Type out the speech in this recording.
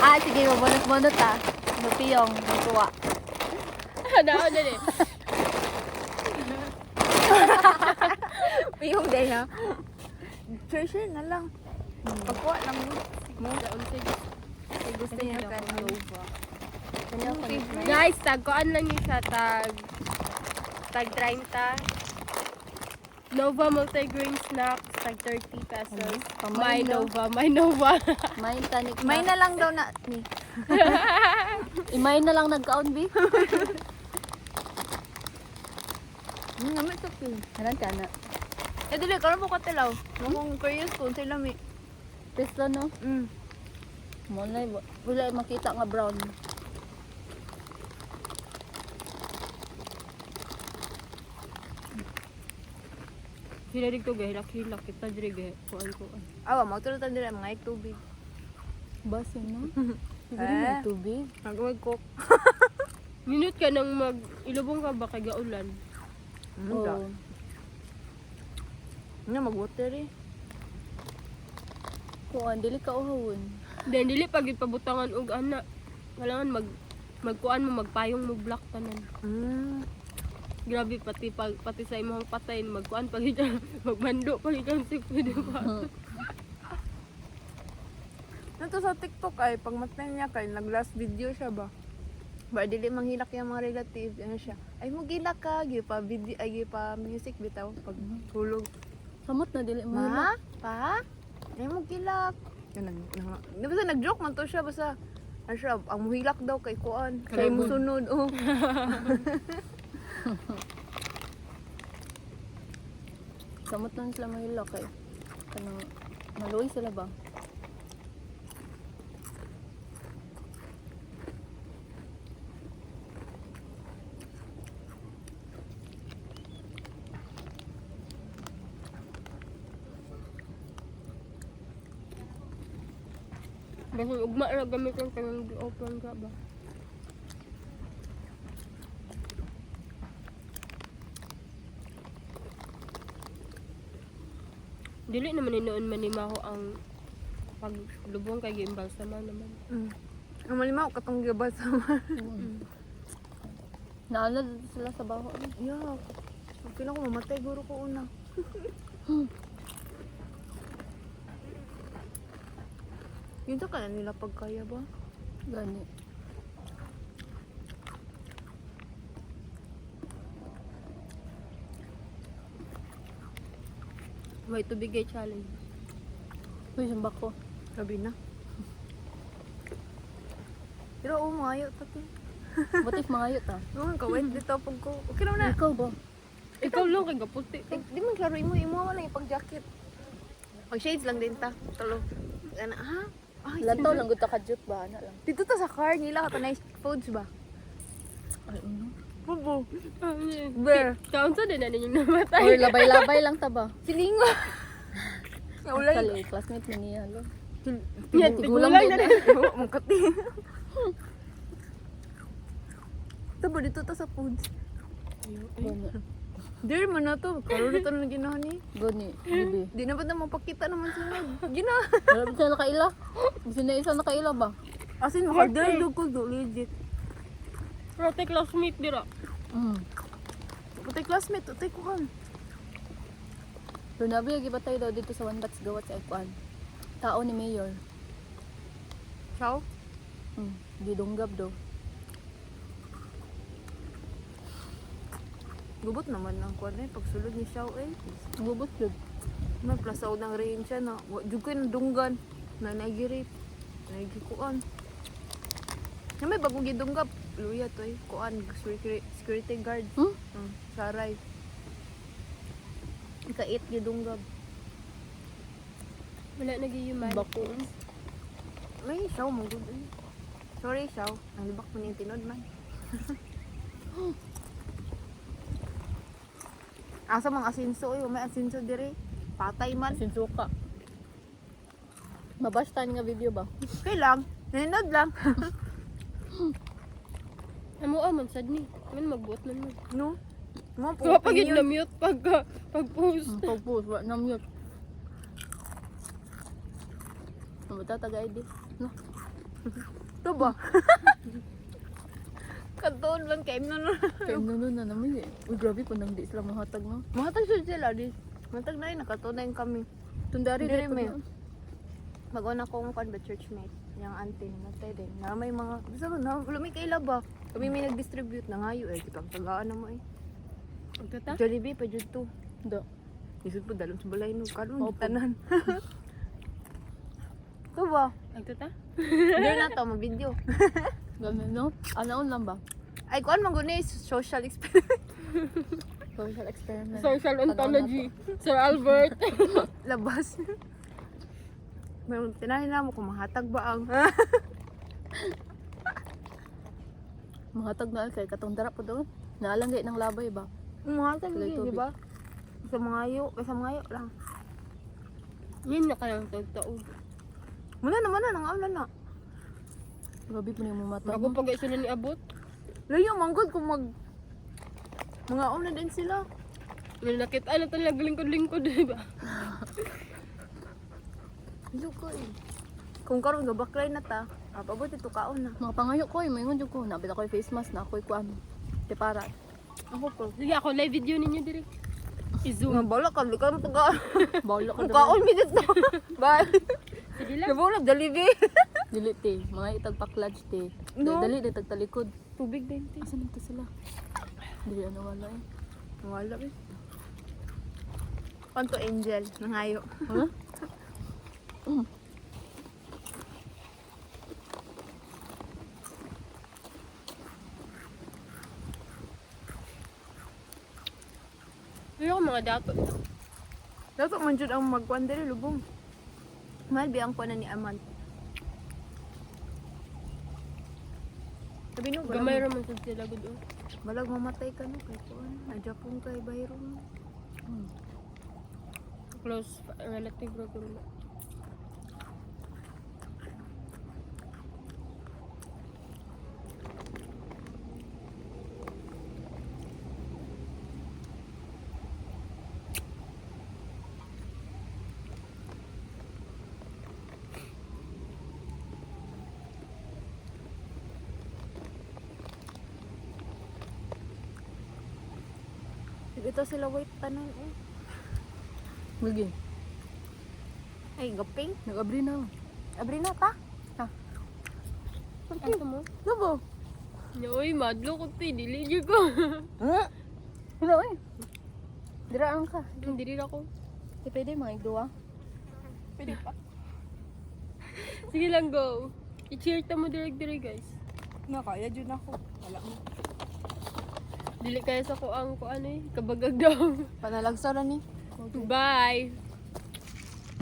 Sige, mabunot-bunot Mapiyong, magkuha. Ano eh. Piyong day ha. Share na lang. Pagkuha lang mo. Gusto niya ka Nova. Guys, tagkuan lang yung sa tag 30. Nova multigrain snacks, tag 30 pesos. My Nova. May tanik May na lang daw na ni. Imay na lang nagkaon, Bi. Namin sa film. Haran ka na. Dili karon mo katilaw. Mong curious kung sila mi. Tesla, no? Wala makita nga brown. Sila dito gahilak-hilak kita diri kuan. Awa, magtulutan dili mga tubig. Basin, no? Eh. Tubig. Nagawag ko. Minute ka nang ilubong ka ba kay gaulan? Oh. Mag-water eh. Kuan, dili ka uhawon. Then dili pag ipabutangan og ana. Kailangan magkuan mo magpayong mo block tanan. Grabe pati sa imong patay magkuan pag magmando pag ikaw si pwede pa. Nato sa TikTok ay pag matay niya kay nag-last video siya ba? Ba dili manghilak yung mga relative ano siya. Ay mo gilak ka, gi pa video ay gi pa music bitaw pag hulog. Samot na dili mo. Ma, pa? Ay mo gilak. Di ba sa nag-joke man to siya basta ano siya, ang muhilak daw kay kuan. Kay musunod. Oh. Samot na sila mahilak eh. Kanang maluwi sila ba? Basta ugma ra gamiton kanang open ka ba. Dili naman inoon manimaho ang paglubong kay giimbal sama naman. Ang malimaw katong gibas sama. Naalala sila sa baho. Yeah. Okay na ko mamatay guro ko una. Yun to ka na nila pagkaya ba? Gani. May tubigay challenge. Uy, samba ko. Sabi na. Pero maayo pati. Batis mga yut Noon ka wait dito pag ko. Okay naman na. Ikaw ba? Ikaw lang kay gaputi. Di man klaro imo man lang ipag jacket. Pag shades lang din ta. Talo. Ana ha? Ay, Lantaw lang gud ta ka-jut ba ana lang. dito ta sa car nila ka nice foods ba? Ay, ano? Bubo. Bear. Bear. Kaunsa din na ninyong Or namatay. labay-labay lang ta ba? Silingo. Naulay. Kali classmate ni niya lo. Yan, Tigulang tigulang din na na. Mukati. Tabo dito ta sa foods. Gani. Dir man na to. Karo dito na ginahan ni. Gani, bibi. Di na ba na mapakita naman sunod. Gina. Wala ba siya nakaila? Gusto na isa nakaila ba? Asin makadaldog ko do legit. Rote classmate dira. Putay classmate, utay ko kan. Pero nabi lagi patay daw dito sa One Bats Gawat sa Ikuan. Tao ni Mayor. Ciao. Di dunggab daw. Gubot naman ang kuan eh pagsulod ni Xiao eh. Gubot jud. May plasaw ng rain siya na. Jud ko yung dunggan. Na naigirip. Naigikuan. Na may bagong gidunggap. Luya to eh. Kuan. Security guard. Saray. Ika-8 gidunggab. Wala nagiyuman. Bako. May Xiao mong good eh. Sorry Xiao. Ang libak mo niyang tinod man. Asa mang asinso eh. May asinso dire. Patay man. Sinsuka. Mabasta nga video ba? Okay lang. Naninod lang. Amo man sad ni. Man magbuot man mo. No? Mo Kuha pag na mute pag-post. Pag-post, wa na mute. Mabata taga ID. No? Ito ba? Kantoon lang kay mo no. Kaya nanon na naman eh. Uy, grabe po nang di sila mahatag no. Matag sila di. Matag na yun, nakatunayan kami. Tundari Dili dito may. na. Mag-una kong kan ba churchmate. Yung auntie na natay din. Na may mga, basta na, wala may kaila ba? Kami may nag-distribute na ngayo eh. Kitang tagaan na mo eh. Ang tata? Jollibee pa dyan to. Da. Isod po dalon sa balay no. Karoon, Opo. tanan. Ito ba? Ang tata? Hindi na to, mag-video. Ganun no? Anaon lang ba? Ay, kuan man guni social experiment. Social experiment. Social Anaon na ontology. Sir Albert. Labas. May tinahin na mo kung mahatag ba ang. Mahatag na kay katong dara po doon. Naalanggay ng labay ba? Mahatag Kulay yun, tubig. di ba? Sa mga yo lang. Yan na kayang tagtaog. Muna na, nang na. Grabe po niyo mata. Bago pag isa na ni abot. Layo, manggod kung mga na din sila. May nakita na talaga lingkod-lingkod, di ba? Layo ko eh. Kung karon nga baklay na ta, pabot ito kaon na. Mga pangayo ko eh, maingon jud ko. Nabit ako yung face mask na ako kuan. Te para. Ako po. Sige ako, live video ninyo diri. I-zoom. Nga bala ka, di ka mo taga. Bawlo ko Kung kaon mi dito. Bye. Sige lang. Nabula, Jollibee. Dili te, mga itag pa-clutch te. No. Dali de tagtalikod. Tubig din, te. Asan nito sila? Dili ano wala eh. Wala eh. Kanto Angel, nangayo. Ha? Pero ako mga dato. Dato man jud ang magkuan diri lubong. Mahal bi ang kuan ni Aman. Sabi no, Gamay raman sa sila gud. balag mamatay ka no kay kuan. Adya pong kay bayro mo. Close relative ra ko. Ito sila wait tanan eh. Magi, Ay, gaping. nag-abri na. Abri na ta. Ano mo? Labo. Uy, madlo ko ti dili gyud ko. Wala eh. Dira ang ka. Dili ra ko. Di pwede mga igduwa. Pwede pa. Sige lang go. I-cheer ta mo direct guys. Nakaya jud ako. Wala mo. Dili kaya sa ko ang ano eh, kabagag daw. Panalagsa ra ni. Bye.